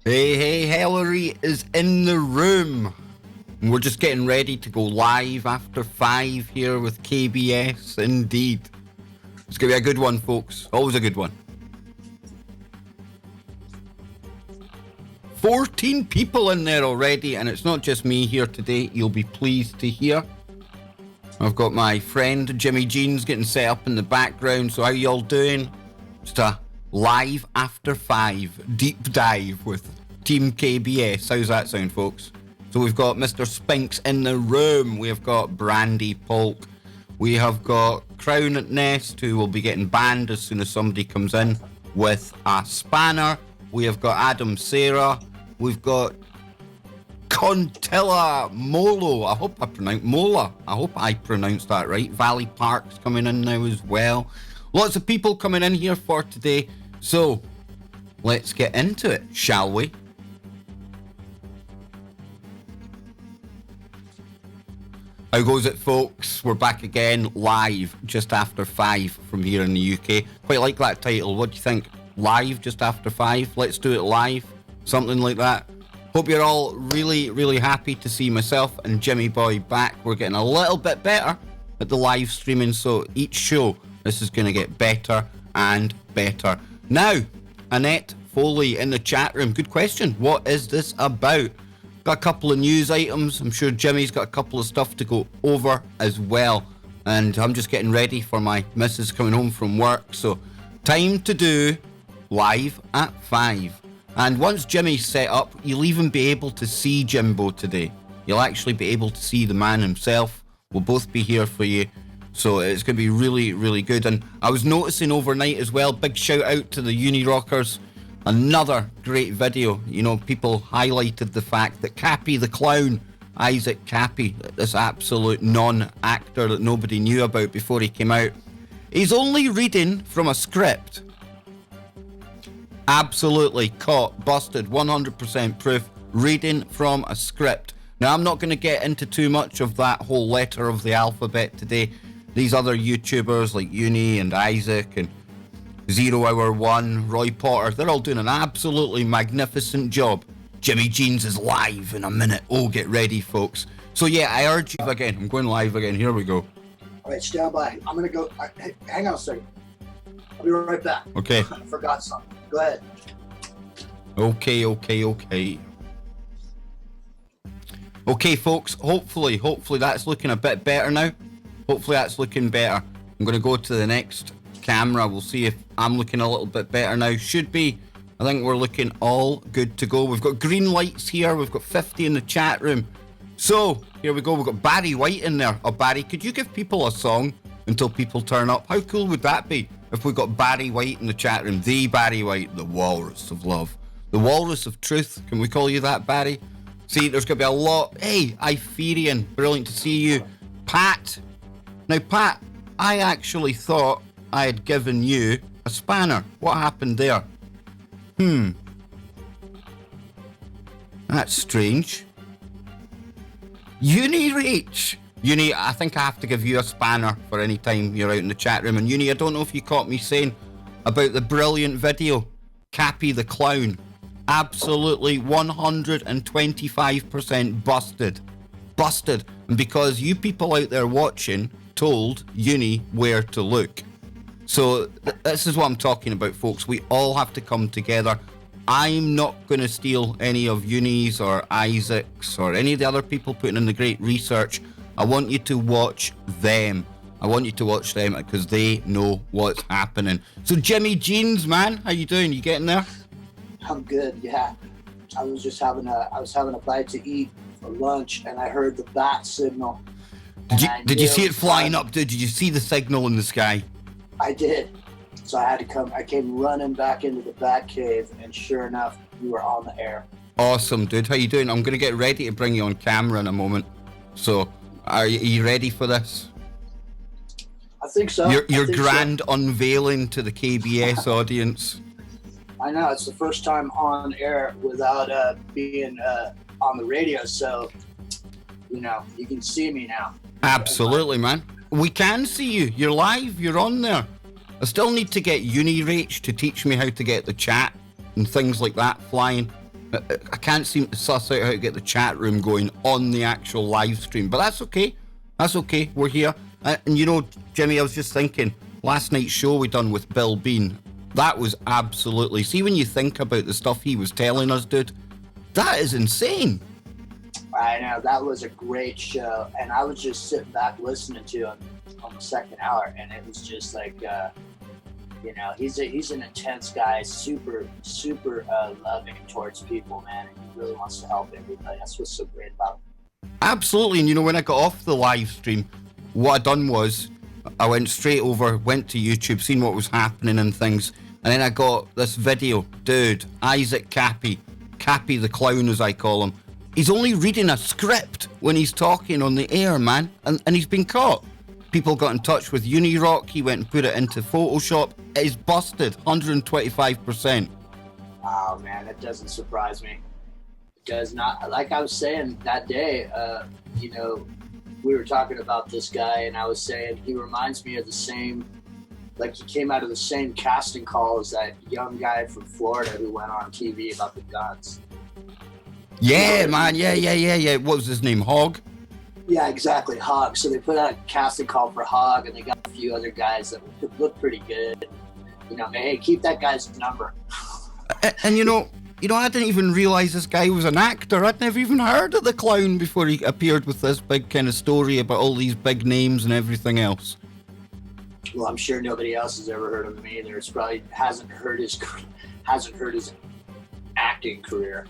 Hey, Hillary is in the room. We're just getting ready to go live after 5 here with KBS, indeed. It's going to be a good one, folks. Always a good one. 14 people in there already, and it's not just me here today. You'll be pleased to hear. I've got my friend Jimmy Jeans getting set up in the background. So how y'all doing? Just a live after 5 deep dive with Team KBS. How's that sound, folks? So we've got Mr. Spinks in the room. We've got Brandy Polk. We have got Crown at Nest, who will be getting banned as soon as somebody comes in with a spanner. We have got Adam Sarah. We've got Contilla Molo. I hope I pronounced that right. Valley Park's coming in now as well. Lots of people coming in here for today. So let's get into it, shall we? How goes it, folks? We're back again live just after 5 from here in the UK. Quite like that title. What do you think? Live just after 5? Let's do it live. Something like that. Hope you're all really happy to see myself and Jimmy Boy back. We're getting a little bit better at the live streaming, so each show this is going to get better and better. Now, Annette Foley in the chat room. Good question. What is this about? Got a couple of news items. I'm sure Jimmy's got a couple of stuff to go over as well. And I'm just getting ready for my missus coming home from work. So time to do live at 5. And once Jimmy's set up, you'll even be able to see Jimbo today. You'll actually be able to see the man himself. We'll both be here for you. So it's going to be really good. And I was noticing overnight as well, big shout out to the Uni Rockers. Another great video. You know, people highlighted the fact that Cappy the Clown, Isaac Cappy, this absolute non-actor that nobody knew about before he came out, he's only reading from a script. Absolutely caught, busted, 100% proof, reading from a script. Now, I'm not going to get into too much of that whole letter of the alphabet today. These other YouTubers like Uni and Isaac and 0 Hour 1, Roy Potter, they're all doing an absolutely magnificent job. Jimmy Jeans is live in a minute. Oh, get ready, folks. So yeah, I urge you again. I'm going live again. Here we go. All right, stand by. I'm going to go. Hang on a second. I'll be right back. Okay. I forgot something. Go ahead. Okay. Okay, folks, hopefully that's looking a bit better now. Hopefully that's looking better. I'm going to go to the next camera. We'll see if I'm looking a little bit better now. Should be. I think we're looking all good to go. We've got green lights here. We've got 50 in the chat room. So, here we go. We've got Barry White in there. Oh, Barry, could you give people a song until people turn up? How cool would that be if we got Barry White in the chat room? The Barry White, the walrus of love. The walrus of truth. Can we call you that, Barry? See, there's going to be a lot. Hey, Iferian, brilliant to see you. Pat. Now, Pat, I actually thought I had given you a spanner. What happened there? That's strange. Uni Reach. Uni, I think I have to give you a spanner for any time you're out in the chat room. And Uni, I don't know if you caught me saying about the brilliant video, Cappy the Clown. Absolutely 125% busted. Busted. And because you people out there watching told Uni where to look. So this is what I'm talking about, folks. We all have to come together. I'm not going to steal any of Uni's or Isaac's or any of the other people putting in the great research. I want you to watch them. I want you to watch them because they know what's happening. So Jimmy Jeans, man, how you doing? You getting there? I'm good. Yeah, I was just having a bite to eat for lunch, and I heard the bat signal. Did you see it flying up? Did you see the signal in the sky? I did. So I had to come. I came running back into the bat cave, and sure enough, you were on the air. Awesome, dude. How you doing? I'm gonna get ready to bring you on camera in a moment. So, are you ready for this? I think so. Your grand unveiling to the KBS audience. I know, it's the first time on air without being on the radio, so you know, you can see me now. Absolutely, man. We can see you. You're live. You're on there. I still need to get UniRach to teach me how to get the chat and things like that flying. I can't seem to suss out how to get the chat room going on the actual live stream, but that's okay. That's okay. We're here. And you know, Jimmy, I was just thinking, last night's show we done with Bill Bean, that was absolutely... See, when you think about the stuff he was telling us, dude, that is insane. I know, that was a great show. And I was just sitting back listening to him on the second hour, and it was just like... you know, he's an intense guy, super loving towards people, man, and he really wants to help everybody. That's what's so great about him. Absolutely. And you know, when I got off the live stream, what I done was I went straight over, went to YouTube, seen what was happening and things, and then I got this video. Dude, Isaac Cappy the clown, as I call him, he's only reading a script when he's talking on the air, man, and he's been caught. People got in touch with Unirock. He went and put it into Photoshop. It is busted, 125%. Oh, man, that doesn't surprise me. It does not. Like I was saying that day, you know, we were talking about this guy, and I was saying he reminds me of the same, like he came out of the same casting call as that young guy from Florida who went on TV about the guns. Yeah, man. Yeah. What was his name? Hog? Yeah, exactly, Hog. So they put out a casting call for Hog, and they got a few other guys that look pretty good. You know, hey, keep that guy's number. And you know, I didn't even realize this guy was an actor. I'd never even heard of the clown before he appeared with this big kind of story about all these big names and everything else. Well, I'm sure nobody else has ever heard of him either. It's probably hasn't heard his acting career.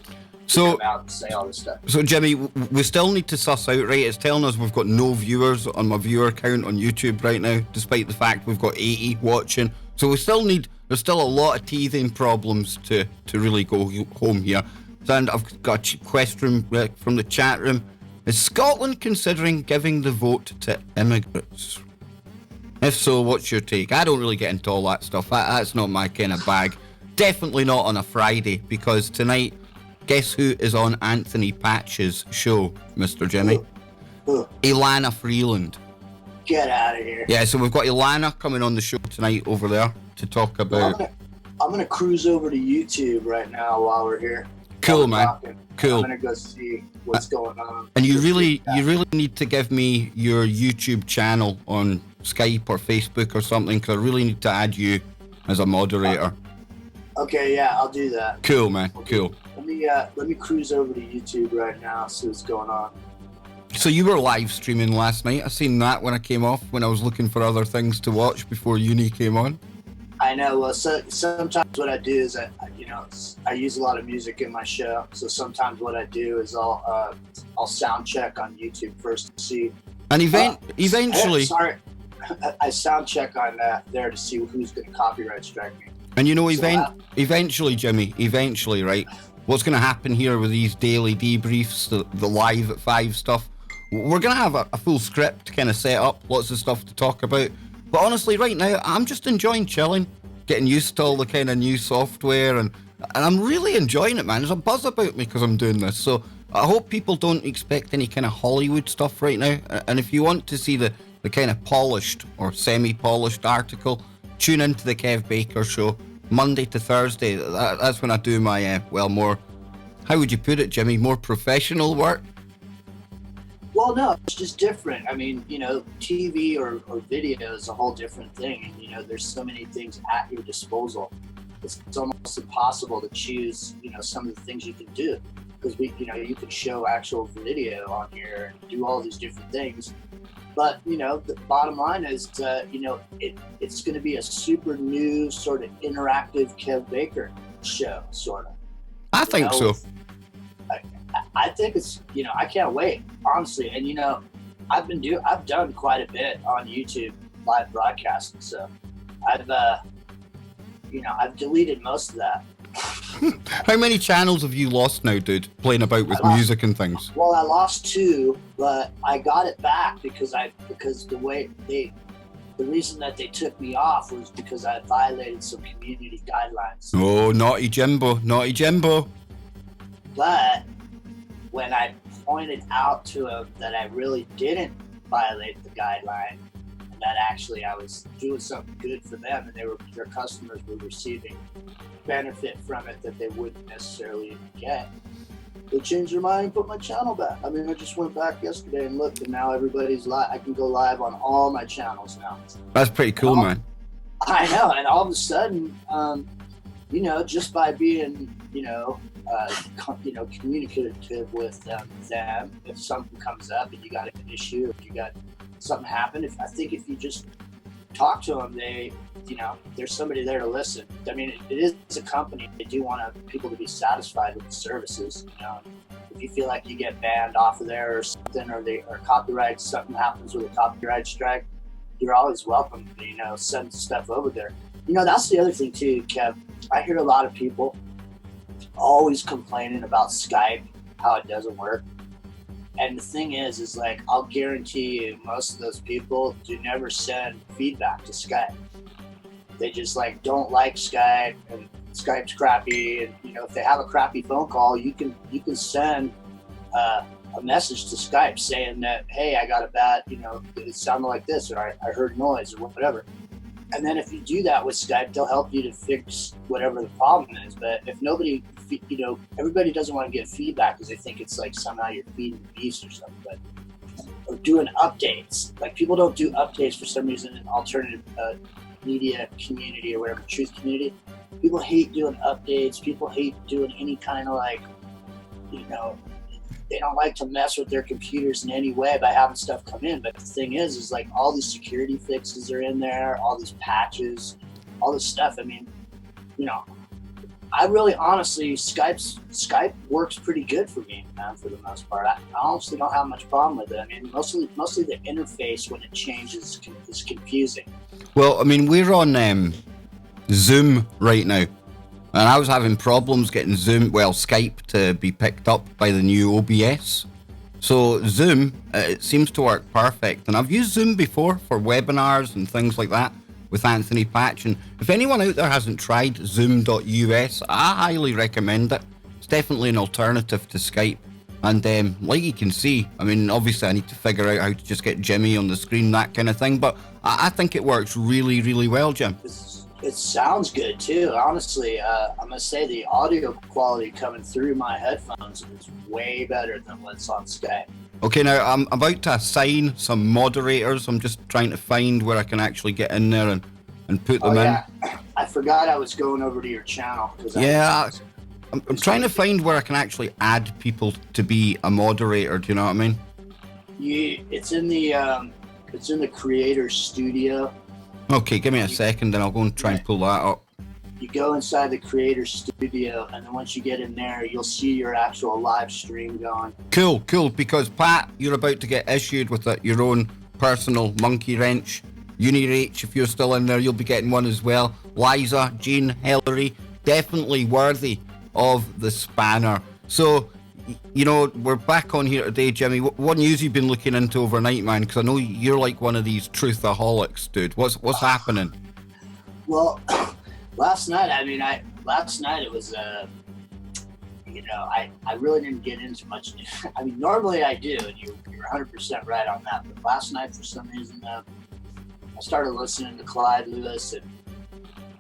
So, come out and say all this stuff. So Jimmy, we still need to suss out, right? It's telling us we've got no viewers on my viewer count on YouTube right now, despite the fact we've got 80 watching. So there's still a lot of teething problems to really go home here. And I've got a question from the chat room. Is Scotland considering giving the vote to immigrants? If so, what's your take? I don't really get into all that stuff. That's not my kind of bag. Definitely not on a Friday, because tonight, guess who is on Anthony Patch's show, Mr. Jimmy? Ilana Freeland. Get out of here. Yeah, so we've got Ilana coming on the show tonight over there to talk about... I'm gonna cruise over to YouTube right now while we're here. Cool, man. Cool. I'm gonna go see what's going on. And you really need to give me your YouTube channel on Skype or Facebook or something, because I really need to add you as a moderator. Okay, yeah, I'll do that. Cool, man. Cool. Let me cruise over to YouTube right now, see what's going on. So you were live streaming last night. I seen that when I came off, when I was looking for other things to watch before uni came on. I know. Well, so sometimes what I do is I use a lot of music in my show. So sometimes what I do is I'll sound check on YouTube first to see. And eventually, sorry, I sound check on there to see who's going to copyright strike me. And you know, eventually, Jimmy, right? What's going to happen here with these daily debriefs, the live at 5 stuff? We're going to have a full script kind of set up, lots of stuff to talk about. But honestly, right now, I'm just enjoying chilling, getting used to all the kind of new software, and I'm really enjoying it, man. There's a buzz about me because I'm doing this. So I hope people don't expect any kind of Hollywood stuff right now. And if you want to see the kind of polished or semi-polished article, tune into the Kev Baker Show, Monday to Thursday. That's when I do my, more, how would you put it, Jimmy, more professional work? Well, no, it's just different. I mean, you know, TV or video is a whole different thing. And, you know, there's so many things at your disposal. It's almost impossible to choose, you know, some of the things you can do. Because, you can show actual video on here and do all these different things. But, you know, the bottom line is, it's going to be a super new sort of interactive Kev Baker show, sort of. I think so. I think it's, I can't wait, honestly. And, I've done quite a bit on YouTube live broadcasting. So I've deleted most of that. How many channels have you lost now, dude, playing about with music and things? Well, I lost 2, but I got it back because the reason that they took me off was because I violated some community guidelines. Oh, naughty Jimbo. But when I pointed out to them that I really didn't violate the guideline, and that actually I was doing something good for them, and their customers were receiving benefit from it that they wouldn't necessarily get. They changed their mind and put my channel back. I mean, I just went back yesterday and looked, and now everybody's live. I can go live on all my channels now. That's pretty cool, man. I know, and all of a sudden, you know, just by being, communicative with them, if something comes up and you got an issue, if you got something happen, I think if you just talk to them, there's somebody there to listen. I mean, it is a company. They do want people to be satisfied with the services. You know, if you feel like you get banned off of there or something, or copyright, something happens with a copyright strike, you're always welcome to, send stuff over there. You know, that's the other thing too, Kev. I hear a lot of people always complaining about Skype, how it doesn't work. And the thing is like, I'll guarantee you most of those people do never send feedback to Skype. They just don't like Skype, and Skype's crappy. And, if they have a crappy phone call, you can send a message to Skype saying that, hey, I got a bad, it sounded like this, or I heard noise, or whatever. And then if you do that with Skype, they'll help you to fix whatever the problem is. But if nobody, everybody doesn't want to get feedback because they think it's like somehow you're feeding the beast or something. But or doing updates, like people don't do updates for some reason in alternative media community or whatever, truth community. People hate doing updates. People hate doing any kind of they don't like to mess with their computers in any way by having stuff come in. But the thing is like all these security fixes are in there, all these patches, all this stuff. I mean, I really honestly, Skype works pretty good for me, man, for the most part. I honestly don't have much problem with it. I mean, mostly the interface when it changes is confusing. Well, I mean, we're on Zoom right now. And I was having problems getting Skype to be picked up by the new OBS. So Zoom, it seems to work perfect. And I've used Zoom before for webinars and things like that with Anthony Patch. And if anyone out there hasn't tried zoom.us, I highly recommend it. It's definitely an alternative to Skype. And like you can see, I mean, obviously I need to figure out how to just get Jimmy on the screen, that kind of thing. But I think it works really, really well, Jim. It sounds good too. Honestly, I'm gonna say the audio quality coming through my headphones is way better than what's on Skype. Okay, now I'm about to assign some moderators. I'm just trying to find where I can actually get in there and put them in. I forgot I was going over to your channel. I'm trying to find where I can actually add people to be a moderator. Do you know what I mean? It's in the creator studio. Okay, give me a second and I'll go and try and pull that up. You go inside the creator studio, and then once you get in there, you'll see your actual live stream going. Cool, because Pat, you're about to get issued with your own personal monkey wrench. UniRach, if you're still in there, you'll be getting one as well. Liza, Jean, Hillary, definitely worthy of the spanner. So, we're back on here today, Jimmy. What news you been looking into overnight, man? Because I know you're like one of these truthaholics, dude. What's happening? Well, last night it was, I really didn't get into much news. I mean, normally I do, and you're 100% right on that. But last night, for some reason, I started listening to Clyde Lewis and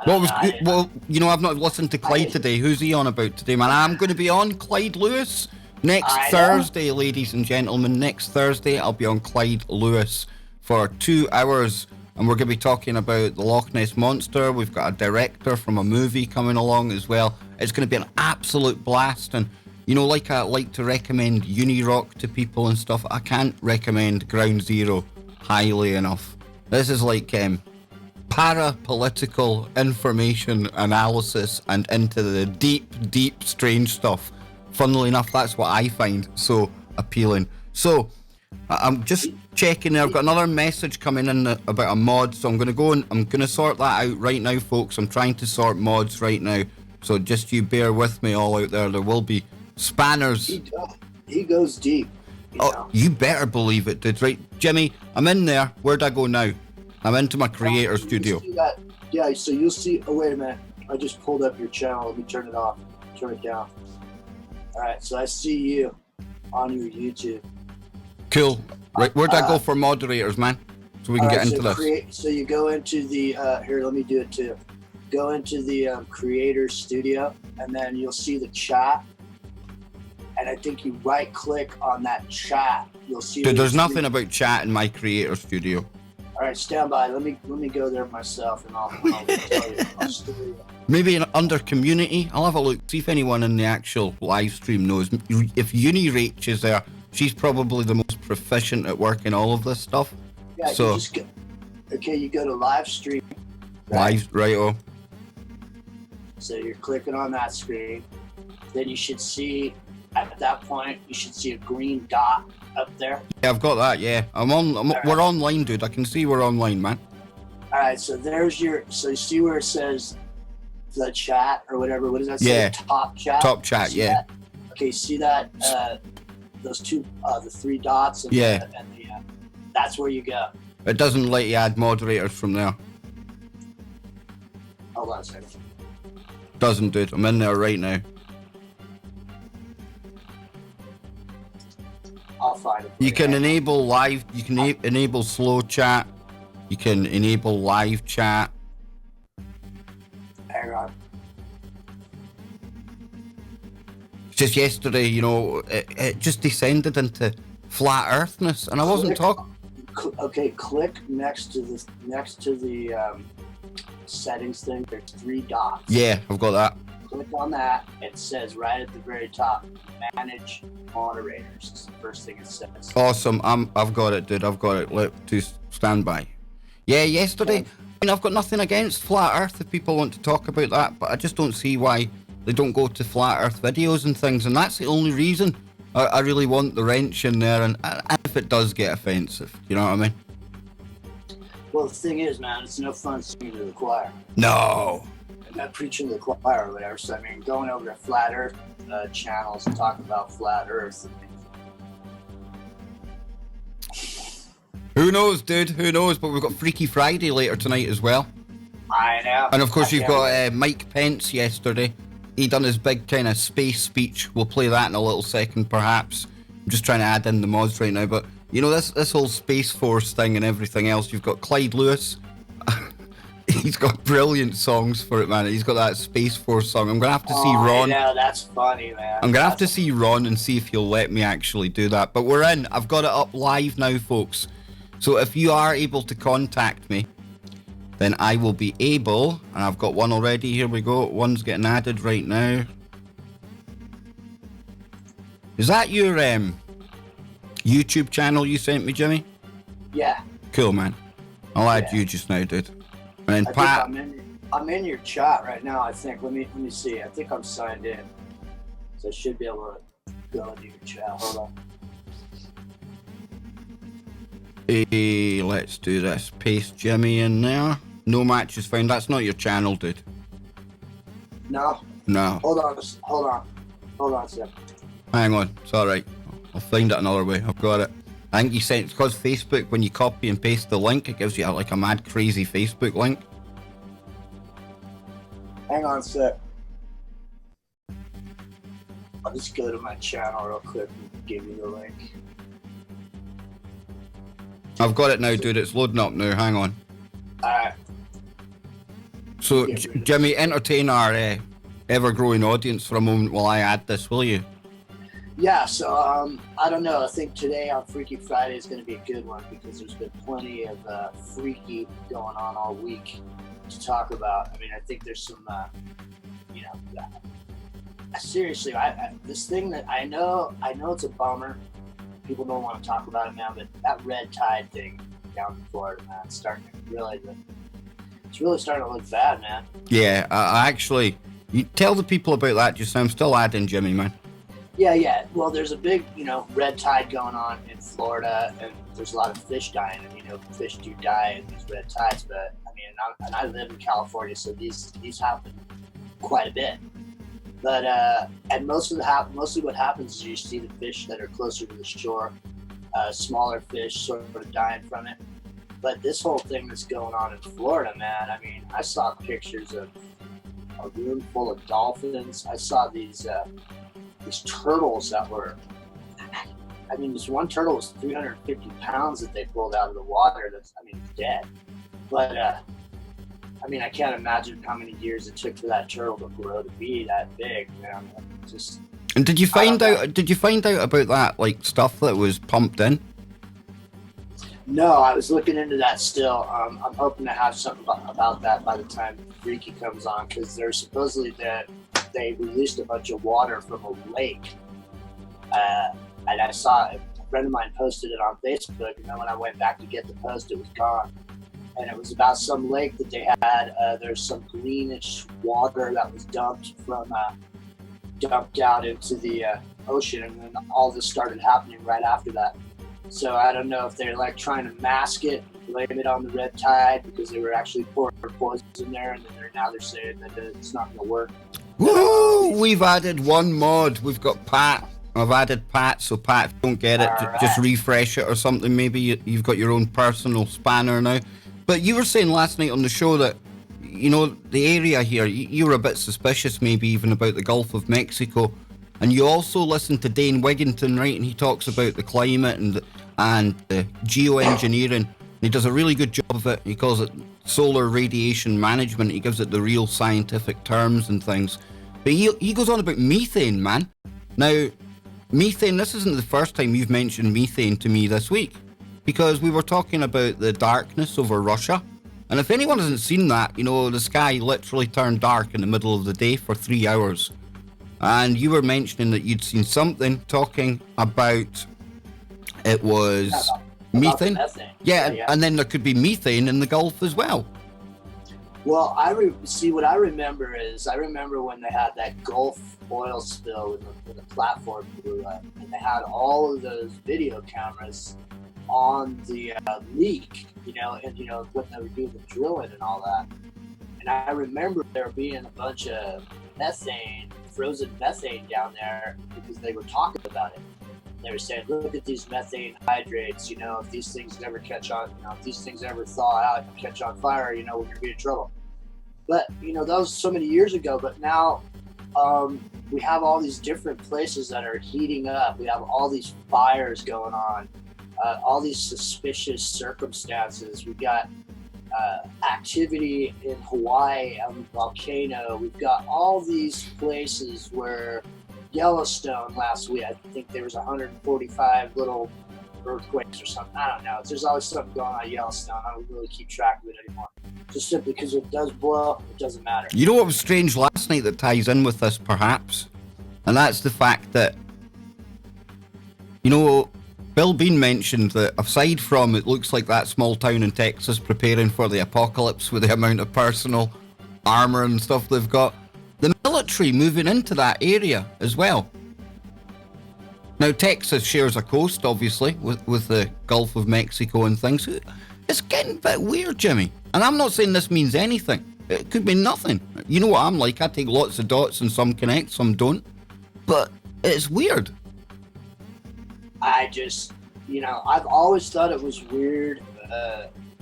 I've not listened to Clyde today. Who's he on about today, man? I'm going to be on Clyde Lewis next Thursday, ladies and gentlemen. Next Thursday, I'll be on Clyde Lewis for 2 hours, and we're going to be talking about the Loch Ness Monster. We've got a director from a movie coming along as well. It's going to be an absolute blast, and like I like to recommend Unirock to people and stuff, I can't recommend Ground Zero highly enough. This is like para-political information analysis and into the deep, strange stuff. Funnily enough, that's what I find so appealing. So, I'm just checking there. I've got another message coming in about a mod, so I'm going to go and I'm going to sort that out right now, folks. I'm trying to sort mods right now, so just you bear with me all out there. There will be spanners. He goes deep. You better believe it, dude. Right, Jimmy, I'm in there. Where'd I go now? I'm into my creator studio. Yeah, so you'll see. Oh, wait a minute. I just pulled up your channel. Let me turn it off. Turn it down. All right, so I see you on your YouTube. Cool. Right, where'd I go for moderators, man? So we can get into this. So you go into the, here, let me do it too. go into the creator studio, and then you'll see the chat. And I think you right click on that chat. You'll see. Dude, there's nothing about chat in my creator studio. All right, stand by. Let me go there myself, and I'll tell you. I'll show you. Maybe under community, I'll have a look, see if anyone in the actual live stream knows. If Uni Rach is there, she's probably the most proficient at working all of this stuff. Yeah, so you just go, okay, you go to live stream. Live, right? So you're clicking on that screen. Then you should see, at that point, you should see a green dot up there. Yeah, I've got that. Yeah, we're online, dude. I can see we're online, man. All right, so there's so you see where it says the chat or whatever. What does that say? Yeah. Top chat. Top chat. See yeah. That? Okay, see that? Those two, the three dots. And yeah. That's where you go. It doesn't let you add moderators from there. Hold on a second. Doesn't, dude. I'm in there right now. I'll find it. You can enable live. You can enable slow chat. You can enable live chat. Hang on. Just yesterday, you know, it just descended into flat earthness, and I wasn't talking. Okay, click next to the settings thing. There's three dots. Yeah, I've got that. Click on that. It says right at the very top, manage moderators. It's the first thing it says. Awesome. I've got it, dude. I've got it. Let to stand by. Yeah, yesterday. I mean, I've got nothing against flat Earth if people want to talk about that, but I just don't see why they don't go to flat Earth videos and things, and that's the only reason I really want the wrench in there. And if it does get offensive, you know what I mean? Well, the thing is, man, it's no fun singing to the choir. No. I'm not preaching to the choir or whatever. So I mean, going over to flat Earth channels and talking about flat Earth. Who knows, dude? Who knows? But we've got Freaky Friday later tonight as well. I know. And of course, you've got Mike Pence yesterday. He done his big kind of space speech. We'll play that in a little second, perhaps. I'm just trying to add in the mods right now. But, you know, this whole Space Force thing and everything else, you've got Clyde Lewis. He's got brilliant songs for it, man. He's got that Space Force song. I'm going to have to see Ron. Yeah, that's funny, man. I'm going to have to see Ron and see if he'll let me actually do that. But we're in. I've got it up live now, folks. So if you are able to contact me, then I will be able, and I've got one already. Here we go. One's getting added right now. Is that your YouTube channel you sent me, Jimmy? Yeah. Cool, man. I'll add you just now, dude. And then Pat. I'm in your chat right now. I think. Let me see. I think I'm signed in, so I should be able to go into your chat. Hold on. Hey, let's do this. Paste Jimmy in there. No matches found. That's not your channel, dude. No. No. Hold on a second. Hang on. It's all right. I'll find it another way. I've got it. I think you sent, because Facebook, when you copy and paste the link, it gives you like a mad crazy Facebook link. Hang on a sec. I'll just go to my channel real quick and give you the link. I've got it now, dude. It's loading up now. Hang on. Alright. So, Jimmy, entertain our ever-growing audience for a moment while I add this, will you? Yeah, so I don't know. I think today on Freaky Friday is going to be a good one because there's been plenty of freaky going on all week to talk about. I mean, I think there's some, seriously, this thing that I know it's a bummer. People don't want to talk about it now, but that red tide thing down in Florida, man, it's really starting to look bad, man. Yeah, I actually, you tell the people about that just now. I'm still adding Jimmy, man. Yeah. Well, there's a big, red tide going on in Florida, and there's a lot of fish dying, and fish do die in these red tides. But I mean, and I live in California, so these happen quite a bit. But and mostly what happens is you see the fish that are closer to the shore, smaller fish sort of dying from it. But this whole thing that's going on in Florida, man, I mean, I saw pictures of a room full of dolphins. I saw these turtles that were, I mean, this one turtle was 350 pounds that they pulled out of the water. That's, I mean, dead. But I mean, I can't imagine how many years it took for that turtle to grow to be that big. Man. Just. And did you find out? Did you find out about that like stuff that was pumped in? No, I was looking into that still. I'm hoping to have something about that by the time Freaky comes on, because there's supposedly that they released a bunch of water from a lake, and I saw a friend of mine posted it on Facebook, and then when I went back to get the post, it was gone. And it was about some lake that they had. There's some greenish water that was dumped out into the ocean, and then all this started happening right after that. So I don't know if they're like trying to mask it, blame it on the red tide because they were actually pouring poison in there, and then now they're saying that it's not going to work. Woo! We've added one mod. We've got Pat. I've added Pat, so Pat, if you don't get it, just refresh it or something. Maybe you've got your own personal spanner now. But you were saying last night on the show that, you know, the area here, you were a bit suspicious maybe even about the Gulf of Mexico. And you also listened to Dane Wigington, right? And he talks about the climate and the geoengineering. And he does a really good job of it. He calls it solar radiation management. He gives it the real scientific terms and things. But he goes on about methane, man. Now, methane, this isn't the first time you've mentioned methane to me this week, because we were talking about the darkness over Russia. And if anyone hasn't seen that, you know, the sky literally turned dark in the middle of the day for 3 hours. And you were mentioning that you'd seen something talking about, it was methane. Yeah, and then there could be methane in the Gulf as well. Well, what I remember is, when they had that Gulf oil spill when the platform blew up, and they had all of those video cameras on the leak, you know, and you know when they were doing the drilling and all that. And I remember there being a bunch of frozen methane down there, because they were talking about it. They were saying, look at these methane hydrates, you know, if these things ever catch on, you know, if these things ever thaw out and catch on fire, you know, we're going to be in trouble. But, you know, that was so many years ago, but now we have all these different places that are heating up. We have all these fires going on, all these suspicious circumstances. We've got activity in Hawaii on the volcano. We've got all these places where Yellowstone last week, I think there was 145 little earthquakes or something. I don't know. There's always something going on at Yellowstone. I don't really keep track of it anymore. Just simply because it does blow up, it doesn't matter. You know what was strange last night that ties in with this, perhaps? And that's the fact that, you know, Bill Bean mentioned that aside from it looks like that small town in Texas preparing for the apocalypse with the amount of personal armor and stuff they've got, the military moving into that area as well. Now, Texas shares a coast, obviously, with the Gulf of Mexico and things. It's getting a bit weird, Jimmy. And I'm not saying this means anything. It could mean nothing. You know what I'm like. I take lots of dots and some connect, some don't. But it's weird. I just, you know, I've always thought it was weird,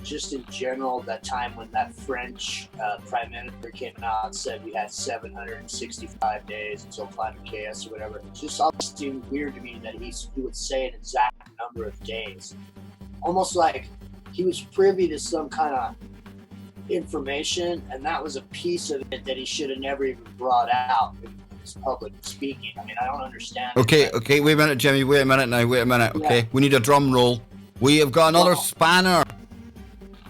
just in general, that time when that French prime minister came out and said we had 765 days until climate chaos or whatever. It just always seemed weird to me that he would say an exact number of days. Almost like he was privy to some kind of information, and that was a piece of it that he should have never even brought out in his public speaking. I mean, I don't understand. Okay, wait a minute, Jimmy. Wait a minute, okay? Yeah. We need a drum roll. We have got another spanner.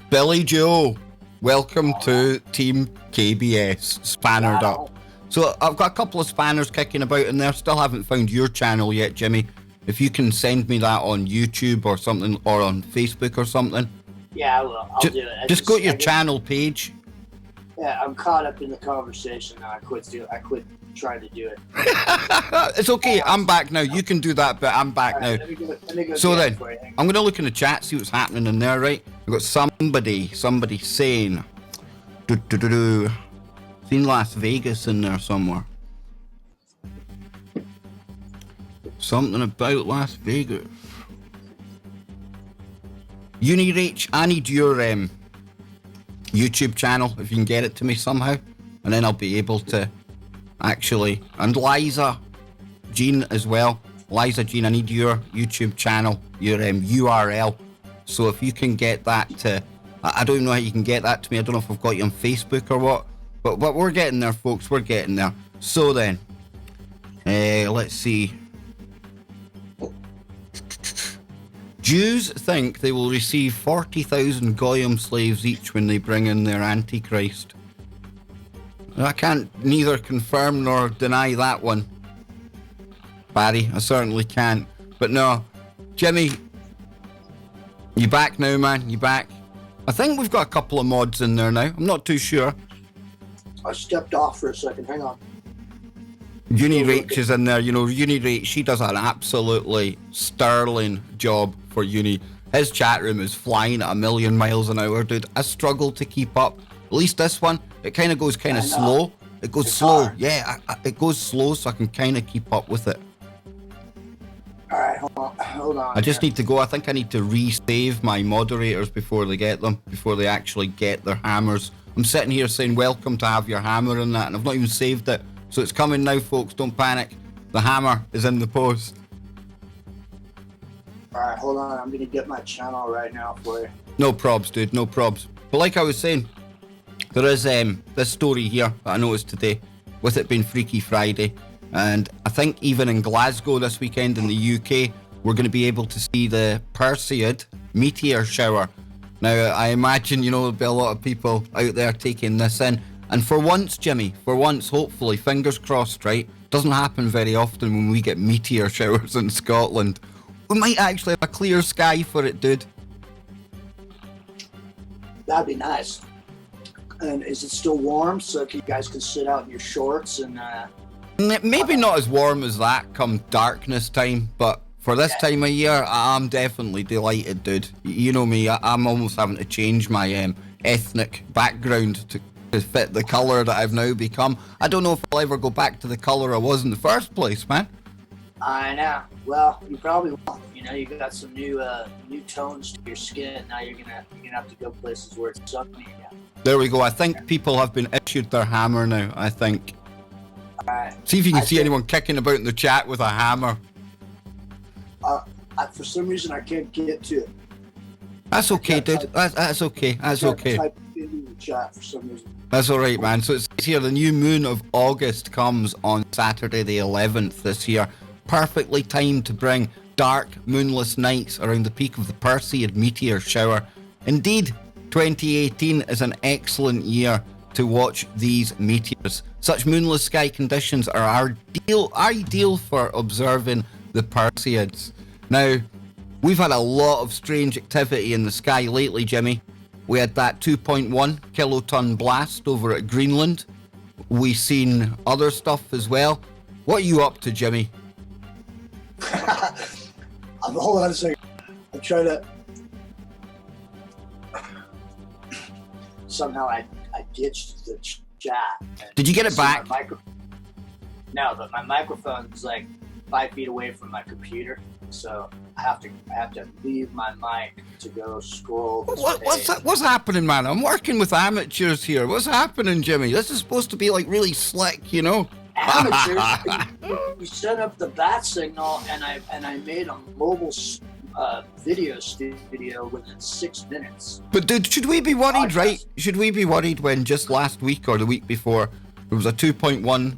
Billy Joe, welcome to Team KBS, spannered up. So I've got a couple of spanners kicking about in there. Still haven't found your channel yet, Jimmy. If you can send me that on YouTube or something, or on Facebook or something. Yeah, I will. I'll do it. Just go to your channel page. Yeah, I'm caught up in the conversation now. I quit trying to do it. It's okay. I'm back now. You can do that, but I'm back now. Let me go so then, I'm going to look in the chat, see what's happening in there, right? I've got somebody saying, seen Las Vegas in there somewhere. Something about Las Vegas. UniRach, I need your YouTube channel, if you can get it to me somehow, and then I'll be able to actually, and Liza Jean as well. Liza Jean, I need your YouTube channel, your URL. So if you can get that to I don't even know how you can get that to me. I don't know if I've got you on Facebook or what. But we're getting there, folks. We're getting there. So then, let's see. Jews think they will receive 40,000 Goyim slaves each when they bring in their Antichrist. I can't neither confirm nor deny that one, Barry. I certainly can't. But no, Jimmy, you back now, man? You back? I think we've got a couple of mods in there now. I'm not too sure. I stepped off for a second. Hang on. Unirach is in there. You know, Unirach, she does an absolutely sterling job for Uni. His chat room is flying at a million miles an hour, dude. I struggle to keep up. At least this one, it kind of goes kind of slow. It goes slow. Hard. Yeah, it goes slow, so I can kind of keep up with it. All right, hold on. I just need to go. I think I need to resave my moderators before they get them, before they actually get their hammers. I'm sitting here saying, welcome to have your hammer and that, and I've not even saved it. So it's coming now, folks. Don't panic. The hammer is in the post. All right, hold on. I'm going to get my channel right now for you. No probs, dude. No probs. But like I was saying, there is this story here that I noticed today, with it being Freaky Friday. And I think even in Glasgow this weekend in the UK, we're going to be able to see the Perseid meteor shower. Now, I imagine, you know, there'll be a lot of people out there taking this in. And for once, Jimmy, for once, hopefully, fingers crossed, right? Doesn't happen very often when we get meteor showers in Scotland. We might actually have a clear sky for it, dude. That'd be nice. And is it still warm so you guys can sit out in your shorts and... Maybe not as warm as that come darkness time, but for this time of year, I'm definitely delighted, dude. You know me, I'm almost having to change my ethnic background to fit the colour that I've now become. I don't know if I'll ever go back to the colour I was in the first place, man. I know. Well, you probably won't. You know, you got some new tones to your skin. Now you're gonna have to go places where it's sunny again. There we go. I think people have been issued their hammer now, I think. Alright. See if you can see anyone kicking about in the chat with a hammer. For some reason, I can't get to it. That's okay, dude. That's okay. That's okay. Type into the chat for some reason. That's all right, man. So it says here, the new moon of August comes on Saturday the 11th this year. Perfectly timed to bring dark, moonless nights around the peak of the Perseid meteor shower. Indeed, 2018 is an excellent year to watch these meteors. Such moonless sky conditions are ideal for observing the Perseids. Now, we've had a lot of strange activity in the sky lately, Jimmy. We had that 2.1 kiloton blast over at Greenland. We've seen other stuff as well. What are you up to, Jimmy? Hold on a second. I'm trying to... Somehow I ditched the chat. Did you get it back? No, but my microphone's like 5 feet away from my computer, so I have to leave my mic to go scroll. What's happening, man? I'm working with amateurs here. What's happening, Jimmy? This is supposed to be like really slick, you know? Amateurs. We set up the bat signal, and I made a mobile video studio within 6 minutes. But dude, should we be worried, right? Should we be worried when just last week or the week before there was a 2.1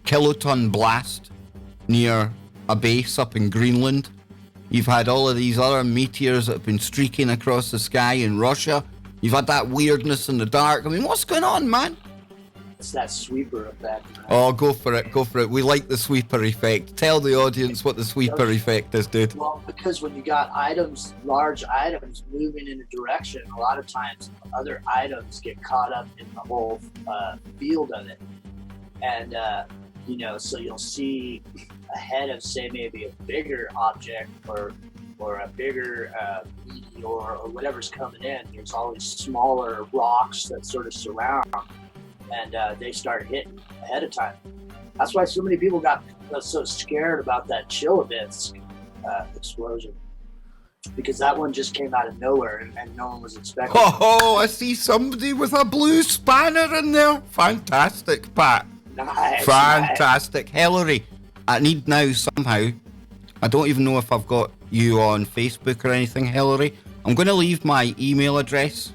kiloton blast near a base up in Greenland? You've had all of these other meteors that have been streaking across the sky in Russia. You've had that weirdness in the dark. I mean, what's going on, man? It's that sweeper effect. Right? Oh, go for it, go for it. We like the sweeper effect. Tell the audience what the sweeper effect is, dude. Well, because when you got items, large items moving in a direction, a lot of times other items get caught up in the whole field of it. And, you know, so you'll see ahead of, say, maybe a bigger object or a bigger meteor or whatever's coming in, there's always smaller rocks that sort of surround. And they start hitting ahead of time. That's why so many people got so scared about that Chelyabinsk explosion, because that one just came out of nowhere and no one was expecting. Oh, I see somebody with a blue spanner in there. Fantastic, Pat. Nice. Fantastic. Nice. Hillary, I need now somehow, I don't even know if I've got you on Facebook or anything, Hillary. I'm going to leave my email address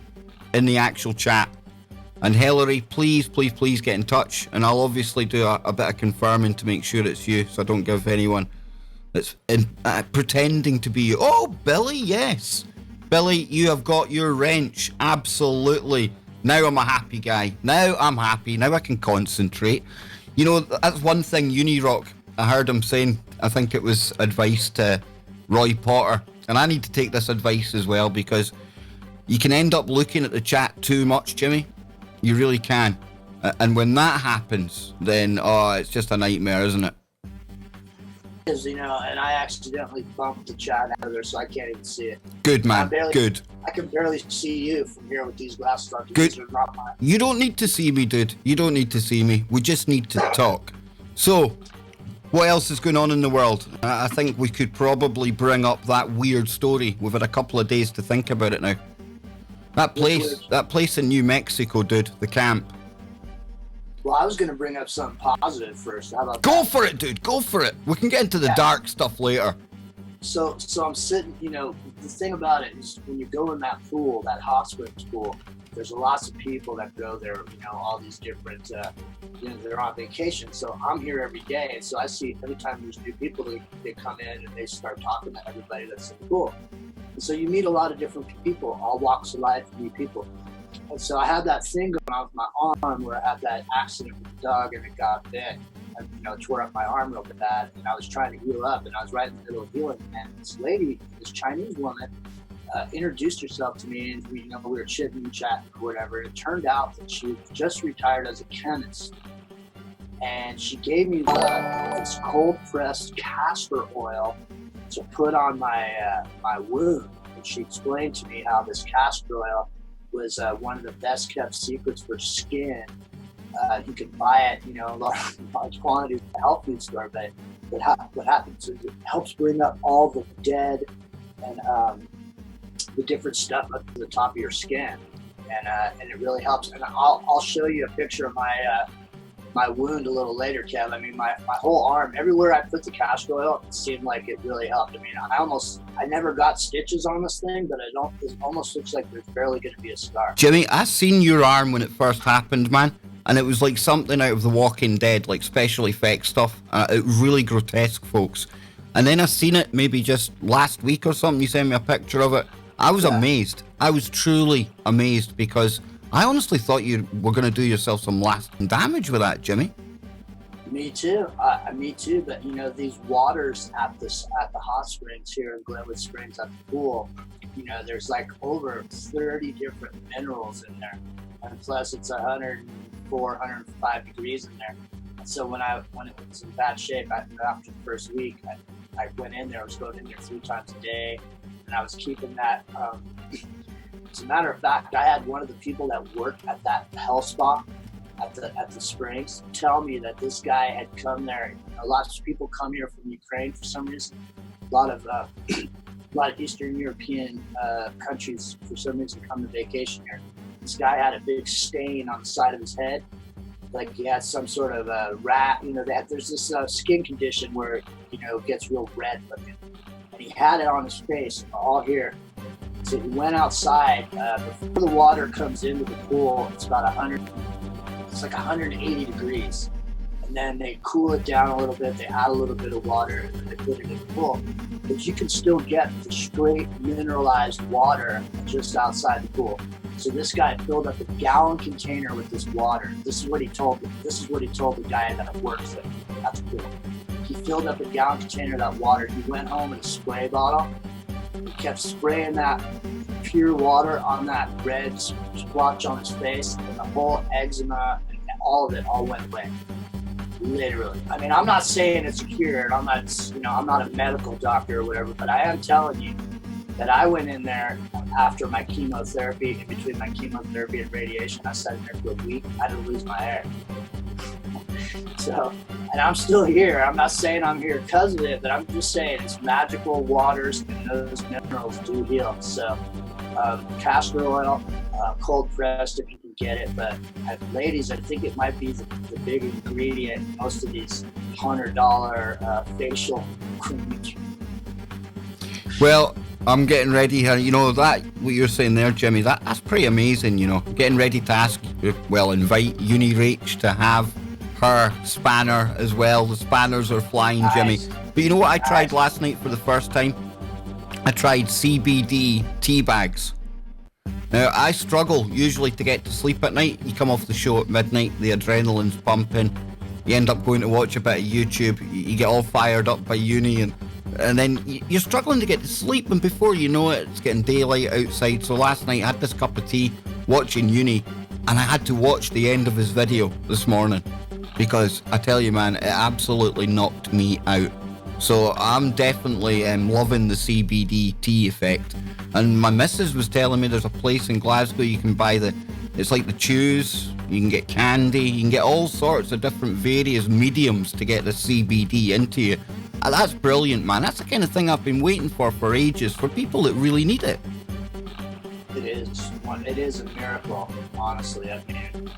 in the actual chat. And Hillary, please get in touch, and I'll obviously do a bit of confirming to make sure it's you, so I don't give anyone that's pretending to be you. Oh, Billy, yes. Billy, you have got your wrench, absolutely. Now I'm a happy guy. Now I'm happy. Now I can concentrate. You know, that's one thing Unirock, I heard him saying, I think it was advice to Roy Potter, and I need to take this advice as well, because you can end up looking at the chat too much, Jimmy. You really can. And when that happens, then, it's just a nightmare, isn't it? Is, you know, and I accidentally bumped the chat out of there, so I can't even see it. Good, man. Good. I can barely see you from here with these glasses on. Good. You don't need to see me, dude. You don't need to see me. We just need to talk. So, what else is going on in the world? I think we could probably bring up that weird story. We've had a couple of days to think about it now. That place in New Mexico, dude, the camp. Well, I was going to bring up something positive first. How about Go for it, dude. Go for it. We can get into the dark stuff later. So I'm sitting, you know, the thing about it is when you go in that pool, that hot springs pool, there's lots of people that go there, you know, all these different, you know, they're on vacation. So I'm here every day. And so I see every time there's new people, they come in and they start talking to everybody that's in the pool. And so you meet a lot of different people, all walks of life, new people. And so I had that thing going on with my arm where I had that accident with the dog and it got bit and, you know, tore up my arm real bad. And I was trying to heal up and I was right in the middle of healing. And this lady, this Chinese woman, introduced herself to me and we were chitting and chatting or whatever. It turned out that she just retired as a chemist. And she gave me this cold pressed castor oil to put on my wound. And she explained to me how this castor oil was one of the best kept secrets for skin. You can buy it, you know, large quantities at the health food store, but what happens is it helps bring up all the dead and the different stuff up to the top of your skin, and it really helps. And I'll show you a picture of my wound a little later, Kev. I mean, my whole arm, everywhere I put the castor oil, it seemed like it really helped. I mean, I never got stitches on this thing, but it almost looks like there's barely going to be a scar. Jimmy, I seen your arm when it first happened, man, and it was like something out of The Walking Dead, like special effects stuff. It was really grotesque, folks. And then I seen it maybe just last week or something. You sent me a picture of it. I was amazed. I was truly amazed because I honestly thought you were going to do yourself some lasting damage with that, Jimmy. Me too. Me too. But you know, these waters at the hot springs here in Glenwood Springs at the pool, you know, there's like over 30 different minerals in there, and plus it's 104, 105 degrees in there. And so when it was in bad shape, after the first week, I went in there. I was going in there 3 times a day, and I was keeping that. As a matter of fact, I had one of the people that worked at that health spa at the springs tell me that this guy had come there. A lot of people come here from Ukraine for some reason. A lot of Eastern European countries for some reason come to vacation here. This guy had a big stain on the side of his head, like he had some sort of a rat. You know, there's this skin condition where, you know, it gets real red looking, and he had it on his face all here. So he went outside before the water comes into the pool. It's about 180 degrees, and then they cool it down a little bit. They add a little bit of water, and then they put it in the pool. But you can still get the straight mineralized water just outside the pool. So this guy filled up a gallon container with this water. This is what he told me. This is what he told the guy that works at the pool. He filled up a gallon container of that water. He went home in a spray bottle. He kept spraying that pure water on that red splotch on his face, and the whole eczema and all of it all went away. Literally. I mean, I'm not saying it's a cure, and I'm not a medical doctor or whatever, but I am telling you that I went in there after my chemotherapy, in between my chemotherapy and radiation. I sat in there for a week. I had to lose my hair. So, and I'm still here. I'm not saying I'm here because of it, but I'm just saying it's magical waters and those minerals do heal. So, castor oil, cold pressed if you can get it. But ladies, I think it might be the big ingredient in most of these $100 facial creams. Well, I'm getting ready here. You know, that, what you're saying there, Jimmy, that's pretty amazing, you know. Getting ready to invite Uni Rach to have her spanner as well. The spanners are flying, nice. Jimmy. But you know what I tried last night for the first time? I tried CBD tea bags. Now, I struggle usually to get to sleep at night. You come off the show at midnight, the adrenaline's pumping. You end up going to watch a bit of YouTube. You get all fired up by uni, and then you're struggling to get to sleep, and before you know it, it's getting daylight outside. So last night I had this cup of tea watching Uni, and I had to watch the end of his video this morning because I tell you, man, it absolutely knocked me out. So I'm definitely loving the CBD tea effect. And my missus was telling me there's a place in Glasgow you can buy it's like the chews, you can get candy, you can get all sorts of different various mediums to get the CBD into you. And that's brilliant, man. That's the kind of thing I've been waiting for ages, for people that really need it. It is. It is a miracle, honestly. I mean,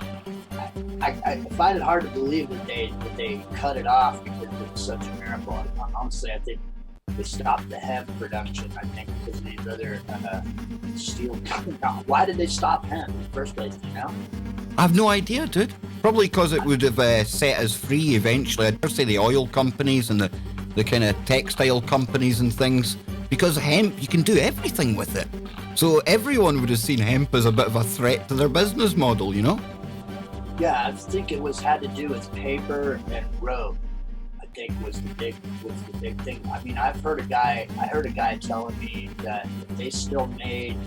I find it hard to believe that they cut it off because it was such a miracle. Honestly, I think they stopped the hemp production, I think, because of these other steel. Why did they stop hemp in the first place, do you know? I have no idea, dude. Probably because it would have set us free eventually. I'd say the oil companies and the kind of textile companies and things. Because hemp, you can do everything with it. So everyone would have seen hemp as a bit of a threat to their business model, you know? Yeah, I think it had to do with paper and rope. I think was the big thing. I mean, I heard a guy telling me that if they still made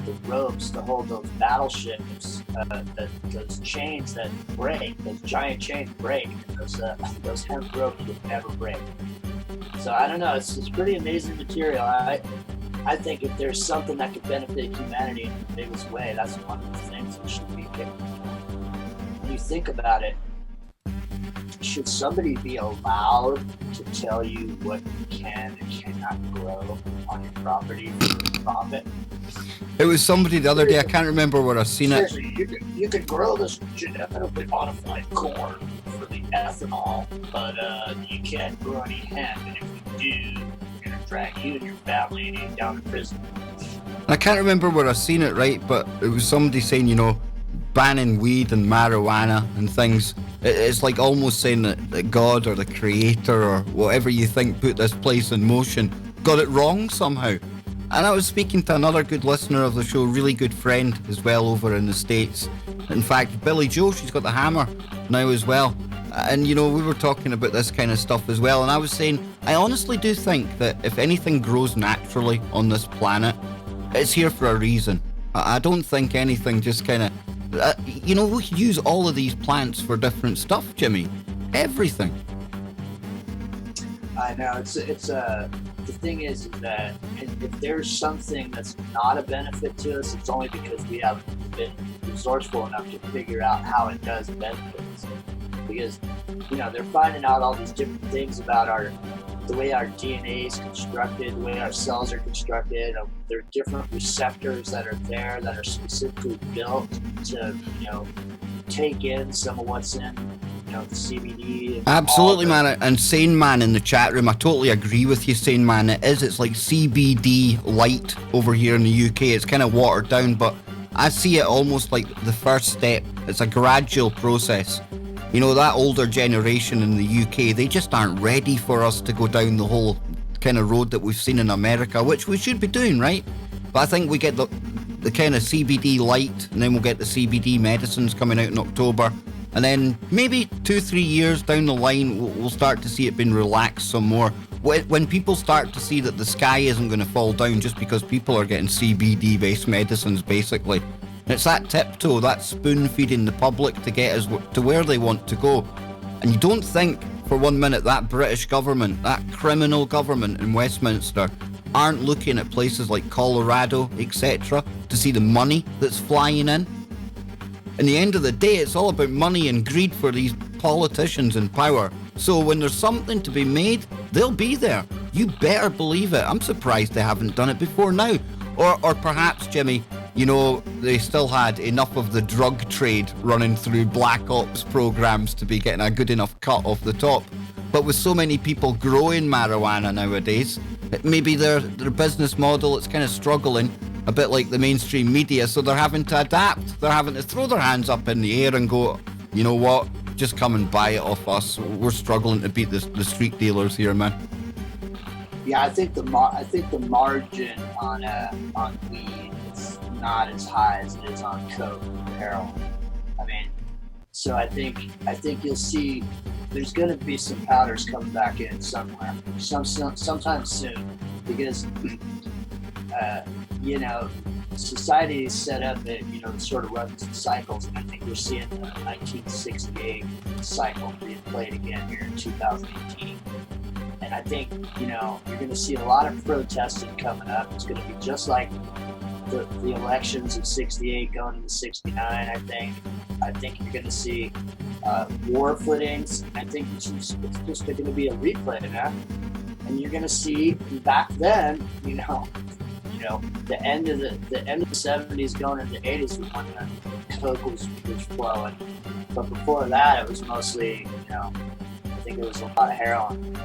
the ropes to hold those battleships, those chains that break, those giant chains break, and those hemp ropes would never break. So I don't know, it's pretty amazing material. I think if there's something that could benefit humanity in the biggest way, that's one of the things that should be picked. When you think about it, should somebody be allowed to tell you what you can and cannot grow on your property for profit? It was somebody the other day, I can't remember where I've seen it. You could grow this genetically modified corn for the ethanol, but you can't grow any hemp, and if you do, we're going to drag you and your family down to prison. I can't remember where I've seen it, right, but it was somebody saying, you know, banning weed and marijuana and things. It's like almost saying that God or the creator or whatever you think put this place in motion got it wrong somehow. And I was speaking to another good listener of the show, really good friend as well over in the States. In fact, Billy Joe, she's got the hammer now as well. And, you know, we were talking about this kind of stuff as well. And I was saying, I honestly do think that if anything grows naturally on this planet, it's here for a reason. I don't think anything just kind of... you know, we could use all of these plants for different stuff, Jimmy. Everything. I know. The thing is that if there's something that's not a benefit to us, it's only because we haven't been resourceful enough to figure out how it does benefit us. Because, you know, they're finding out all these different things about the way our DNA is constructed, the way our cells are constructed. There are different receptors that are there that are specifically built to, you know, take in some of what's in, you know, the CBD. Absolutely, man. And Sane Man in the chat room, I totally agree with you, Sane Man. It's like CBD light over here in the UK. It's kind of watered down, but I see it almost like the first step. It's a gradual process. You know, that older generation in the UK, they just aren't ready for us to go down the whole kind of road that we've seen in America, which we should be doing, right? But I think we get the kind of CBD light, and then we'll get the CBD medicines coming out in October. And then maybe 2-3 years down the line, we'll start to see it being relaxed some more. When people start to see that the sky isn't going to fall down just because people are getting CBD-based medicines, basically. It's that tiptoe, that spoon feeding the public to get us to where they want to go. And you don't think for 1 minute that British government, that criminal government in Westminster, aren't looking at places like Colorado, etc., to see the money that's flying in? In the end of the day, it's all about money and greed for these politicians in power. So when there's something to be made, they'll be there. You better believe it. I'm surprised they haven't done it before now. Or perhaps, Jimmy, you know, they still had enough of the drug trade running through black ops programs to be getting a good enough cut off the top. But with so many people growing marijuana nowadays, maybe their business model, it's kind of struggling, a bit like the mainstream media, so they're having to adapt. They're having to throw their hands up in the air and go, you know what, just come and buy it off us. We're struggling to beat the street dealers here, man. Yeah, I think the margin on weed is not as high as it is on coke or heroin. I mean, so I think you'll see there's going to be some powders coming back in somewhere, sometime soon, because you know, society is set up that, you know, sort of runs in cycles, and I think we're seeing the 1968 cycle being played again here in 2018. And I think, you know, you're going to see a lot of protesting coming up. It's going to be just like the elections of 68 going into 69, I think you're going to see war footings. I think it's just going to be a replay, man. And you're going to see back then, you know, the end of the 70s going into the 80s was when the coke was flowing. But before that, it was mostly, you know, I think it was a lot of heroin.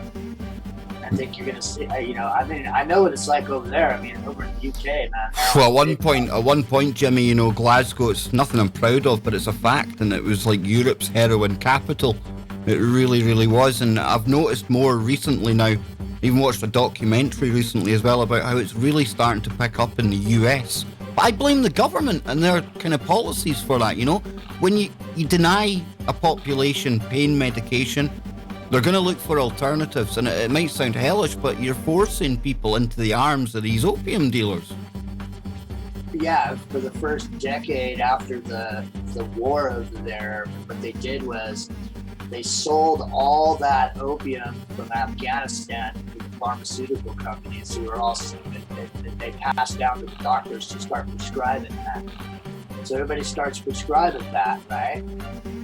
I think you're gonna see, you know, I mean, I know what it's like over there. I mean, over in the UK, man. Well, at one point, Jimmy, you know, Glasgow, it's nothing I'm proud of, but it's a fact, and it was like Europe's heroin capital. It really, really was, and I've noticed more recently now. Even watched a documentary recently as well about how it's really starting to pick up in the US. But I blame the government and their kind of policies for that, you know. When you deny a population pain medication, they're going to look for alternatives, and it might sound hellish, but you're forcing people into the arms of these opium dealers. Yeah, for the first decade after the war over there, what they did was they sold all that opium from Afghanistan to the pharmaceutical companies who were all, they passed down to the doctors to start prescribing that. So everybody starts prescribing that, right?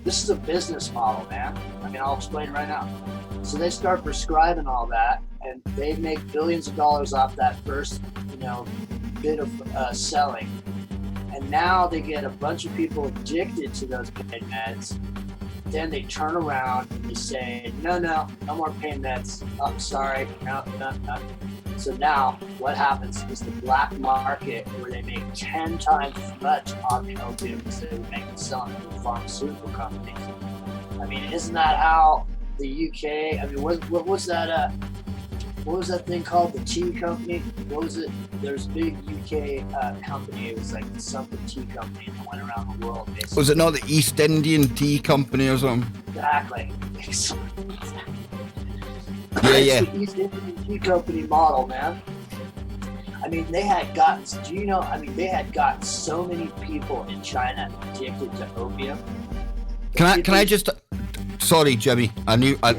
This is a business model, man. I mean, I'll explain right now. So they start prescribing all that, and they make billions of dollars off that first, you know, bit of selling. And now they get a bunch of people addicted to those pain meds. Then they turn around and they say, no more pain meds. Oh, sorry, no. So now what happens is the black market, where they make 10 times as much on the opium as they would make selling to the pharmaceutical companies. I mean, isn't that how the UK, I mean, what was that thing called? The tea company? What was it? There's a big UK company. It was like something tea company that went around the world, basically. Was it not the East Indian Tea Company or something? Exactly. Yeah. It's the East Indian Tea Company model, man. I mean, they had gotten so many people in China addicted to opium. Can I just, sorry, Jimmy,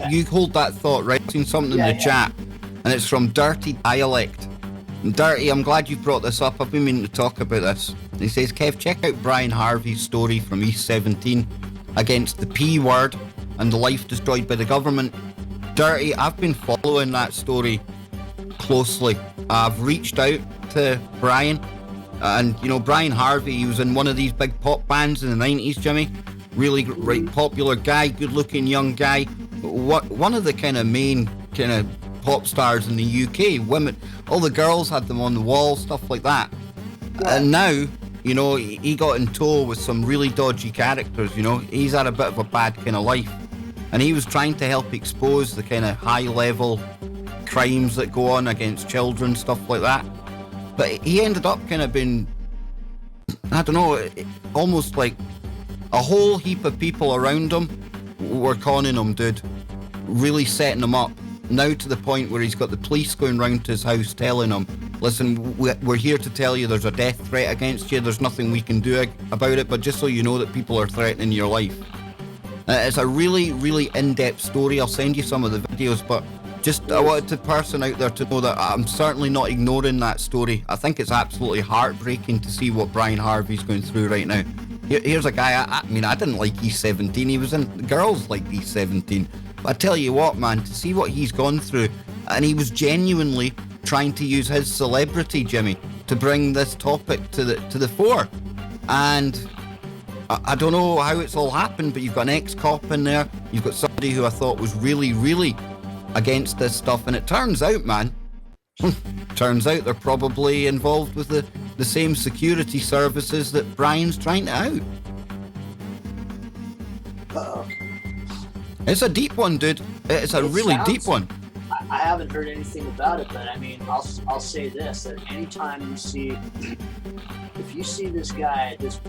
you hold that thought, right? I've seen something in the chat, and it's from Dirty Dialect. And Dirty, I'm glad you brought this up. I've been meaning to talk about this. And he says, Kev, check out Brian Harvey's story from East 17 against the P word and the life destroyed by the government. Dirty, I've been following that story closely. I've reached out to Brian, and you know, Brian Harvey, he was in one of these big pop bands in the 90s, Jimmy. Really right, popular guy, good-looking young guy. One of the kind of main kind of pop stars in the UK. Women, all the girls had them on the wall, stuff like that. Yeah. And now, you know, he got in tow with some really dodgy characters. You know, he's had a bit of a bad kind of life, and he was trying to help expose the kind of high-level crimes that go on against children, stuff like that. But he ended up kind of being, I don't know, almost like a whole heap of people around him were conning him, dude. Really setting him up. Now to the point where he's got the police going round to his house telling him, listen, we're here to tell you there's a death threat against you. There's nothing we can do about it, but just so you know that people are threatening your life. It's a really, really in-depth story. I'll send you some of the videos, but just I wanted the person out there to know that I'm certainly not ignoring that story. I think it's absolutely heartbreaking to see what Brian Harvey's going through right now. Here's a guy, I mean, I didn't like E17. He was in, girls like E17. But I tell you what, man, to see what he's gone through, and he was genuinely trying to use his celebrity, Jimmy, to bring this topic to the fore. And I don't know how it's all happened, but you've got an ex-cop in there. You've got somebody who I thought was really, really against this stuff. And it turns out, man, Turns out they're probably involved with the same security services that Brian's trying to out. Uh-oh. It's a deep one, dude. It's a really deep one. I haven't heard anything about it, but I mean, I'll say this: that anytime you see, if you see this guy, this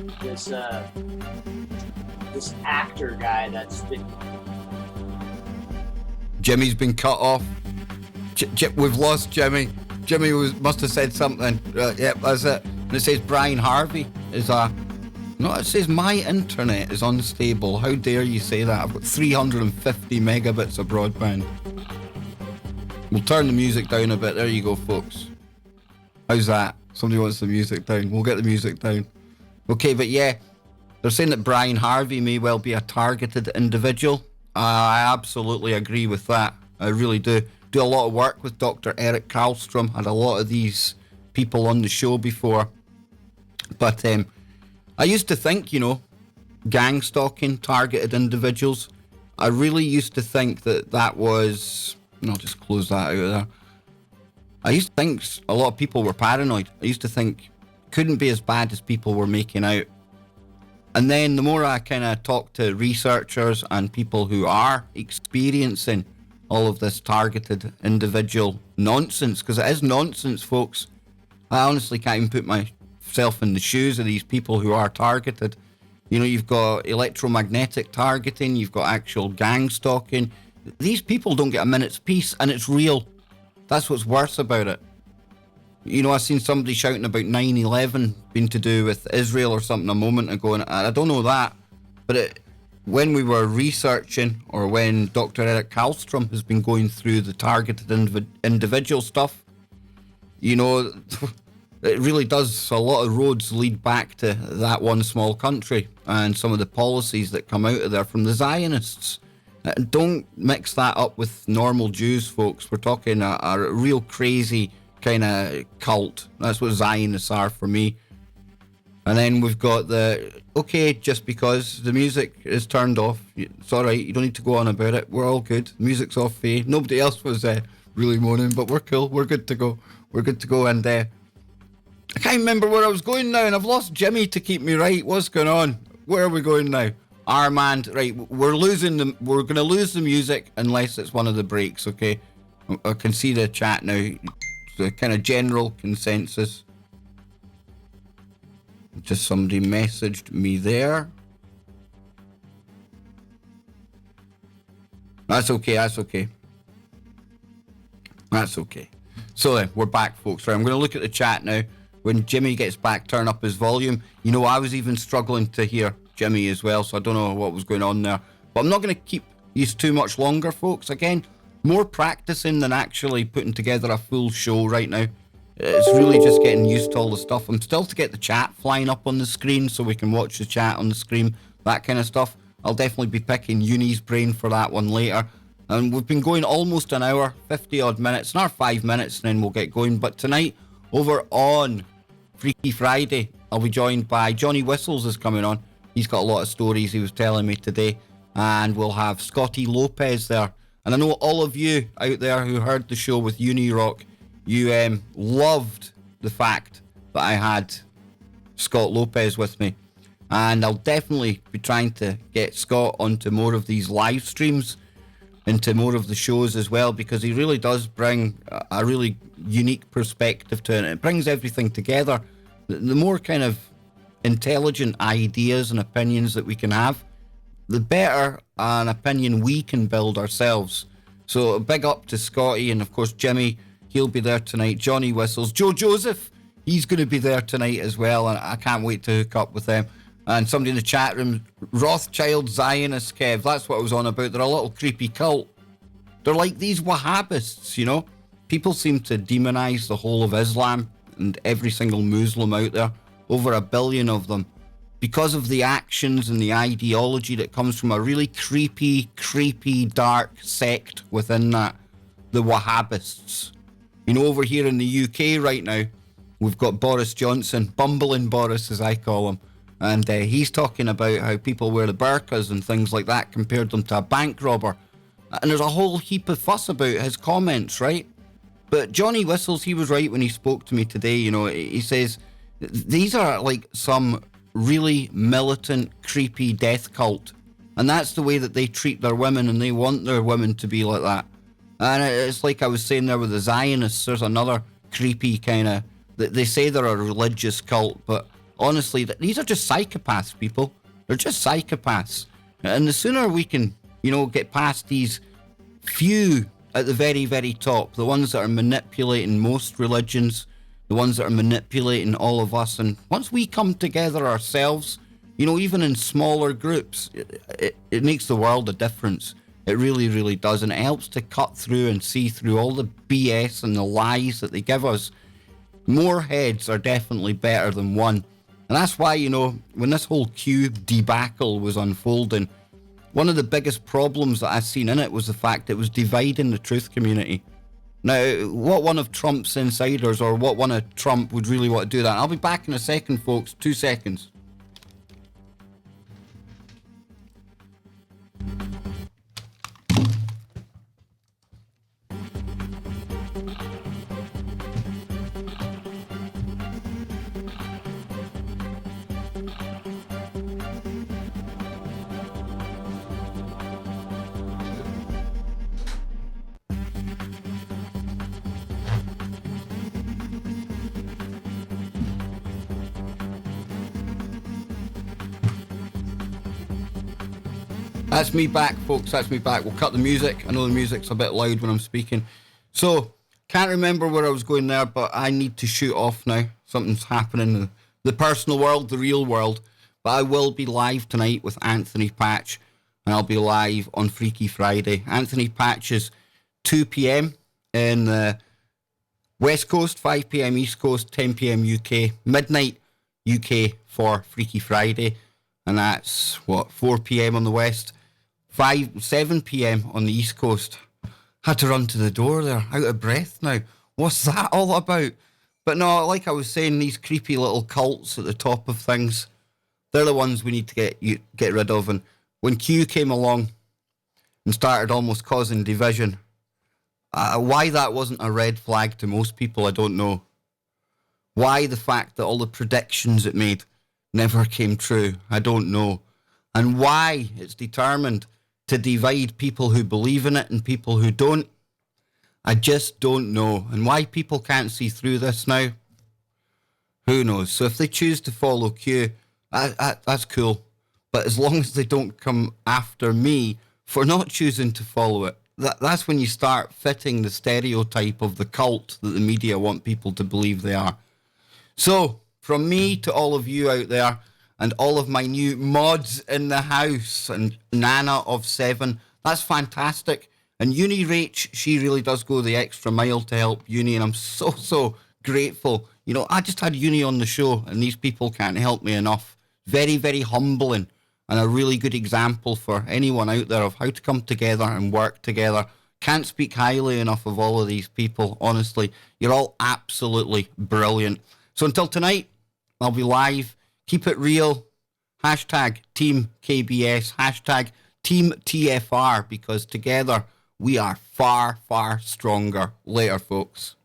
actor guy that's been, Jimmy's been cut off. We've lost Jimmy. Jimmy must have said something. Yep, that's it. And it says Brian Harvey is a. No, it says my internet is unstable. How dare you say that? I've got 350 megabits of broadband. We'll turn the music down a bit. There you go, folks. How's that? Somebody wants the music down. We'll get the music down. Okay, but yeah, they're saying that Brian Harvey may well be a targeted individual. I absolutely agree with that. I really do. Do a lot of work with Dr. Eric Karlstrom. Had a lot of these people on the show before. But I used to think, gang stalking, targeted individuals. I really used to think that was... I'll just close that out of there. I used to think a lot of people were paranoid. I used to think couldn't be as bad as people were making out. And then the more I kind of talk to researchers and people who are experiencing all of this targeted individual nonsense, because it is nonsense, folks. I honestly can't even put myself in the shoes of these people who are targeted. You've got electromagnetic targeting, you've got actual gang stalking. These people don't get a minute's peace, and it's real. That's what's worse about it. I seen somebody shouting about 9/11 being to do with Israel or something a moment ago, and I don't know that. But when we were researching, or when Dr. Eric Karlstrom has been going through the targeted individual stuff, it really does. A lot of roads lead back to that one small country and some of the policies that come out of there from the Zionists. Don't mix that up with normal Jews, folks. We're talking a real crazy kind of cult. That's what Zionists are for me. And then we've got just because the music is turned off, it's all right. You don't need to go on about it. We're all good. The music's off for you. Nobody else was really moaning, but we're cool. We're good to go. We're good to go. And I can't remember where I was going now, and I've lost Jimmy to keep me right. What's going on? Where are we going now? Armand, right, we're going to lose the music unless it's one of the breaks, okay? I can see the chat now, the kind of general consensus. Just somebody messaged me there. That's okay. So then, we're back, folks. Right, I'm going to look at the chat now. When Jimmy gets back, turn up his volume. I was even struggling to hear Jimmy as well, so I don't know what was going on there. But I'm not going to keep you too much longer, folks. Again, more practicing than actually putting together a full show right now. It's really just getting used to all the stuff. I'm still to get the chat flying up on the screen so we can watch the chat on the screen, that kind of stuff. I'll definitely be picking Uni's brain for that one later. And we've been going almost an hour, 50 odd minutes, another 5 minutes, and then we'll get going. But tonight, over on Freaky Friday, I'll be joined by Johnny Whistles is coming on. He's got a lot of stories he was telling me today. And we'll have Scotty Lopez there. And I know all of you out there who heard the show with Uni Rock, you loved the fact that I had Scott Lopez with me. And I'll definitely be trying to get Scott onto more of these live streams, into more of the shows as well, because he really does bring a really unique perspective to it. And it brings everything together. The more kind of intelligent ideas and opinions that we can have, the better an opinion we can build ourselves. So big up to Scotty, and of course Jimmy, he'll be there tonight. Johnny Whistles, Joe Joseph, he's going to be there tonight as well, and I can't wait to hook up with them. And somebody in the chat room, Rothschild Zionists, Kev, that's what I was on about. They're a little creepy cult. They're like these Wahhabists, People seem to demonize the whole of Islam and every single Muslim out there, over 1 billion of them, because of the actions and the ideology that comes from a really creepy, dark sect within that, the Wahhabists. Over here in the UK right now, we've got Boris Johnson, bumbling Boris as I call him, and he's talking about how people wear the burqas and things like that, compared them to a bank robber. And there's a whole heap of fuss about his comments, right? But Johnny Whistles, he was right when he spoke to me today. You know, he says these are like some really militant, creepy death cult. And that's the way that they treat their women, and they want their women to be like that. And it's like I was saying there with the Zionists, there's another creepy kind of, they say they're a religious cult, but honestly, these are just psychopaths, people. They're just psychopaths. And the sooner we can, you know, get past these few at the very, very top, the ones that are manipulating most religions, the ones that are manipulating all of us, and once we come together ourselves, you know, even in smaller groups, it makes the world a difference. It really, really does. And it helps to cut through and see through all the BS and the lies that they give us. More heads are definitely better than one. And that's why, you know, when this whole Q debacle was unfolding, one of the biggest problems that I've seen in it was the fact it was dividing the truth community. Now, what one of Trump's insiders or what one of Trump would really want to do that? I'll be back in a second, folks. 2 seconds. That's me back, folks. That's me back. We'll cut the music. I know the music's a bit loud when I'm speaking. So, can't remember where I was going there, but I need to shoot off now. Something's happening in the personal world, the real world. But I will be live tonight with Anthony Patch, and I'll be live on Freaky Friday. Anthony Patch is 2 p.m. in the West Coast, 5 p.m. East Coast, 10 p.m. UK, midnight UK for Freaky Friday. And that's, 4 p.m. on the West. 7 p.m. on the East Coast. Had to run to the door there, out of breath now. What's that all about? But no, like I was saying, these creepy little cults at the top of things, they're the ones we need to get rid of. And when Q came along and started almost causing division, why that wasn't a red flag to most people, I don't know. Why the fact that all the predictions it made never came true, I don't know. And why it's determined to divide people who believe in it and people who don't, I just don't know. And why people can't see through this now, who knows? So if they choose to follow Q, that's cool. But as long as they don't come after me for not choosing to follow it, that's when you start fitting the stereotype of the cult that the media want people to believe they are. So, from me to all of you out there, and all of my new mods in the house, and Nana of 7, that's fantastic. And Uni Rach, she really does go the extra mile to help Uni, and I'm so grateful. You know, I just had Uni on the show, and these people can't help me enough. Very, very humbling, and a really good example for anyone out there of how to come together and work together. Can't speak highly enough of all of these people, honestly. You're all absolutely brilliant. So until tonight, I'll be live. Keep it real. Hashtag Team KBS. Hashtag Team TFR, because together we are far, far stronger. Later, folks.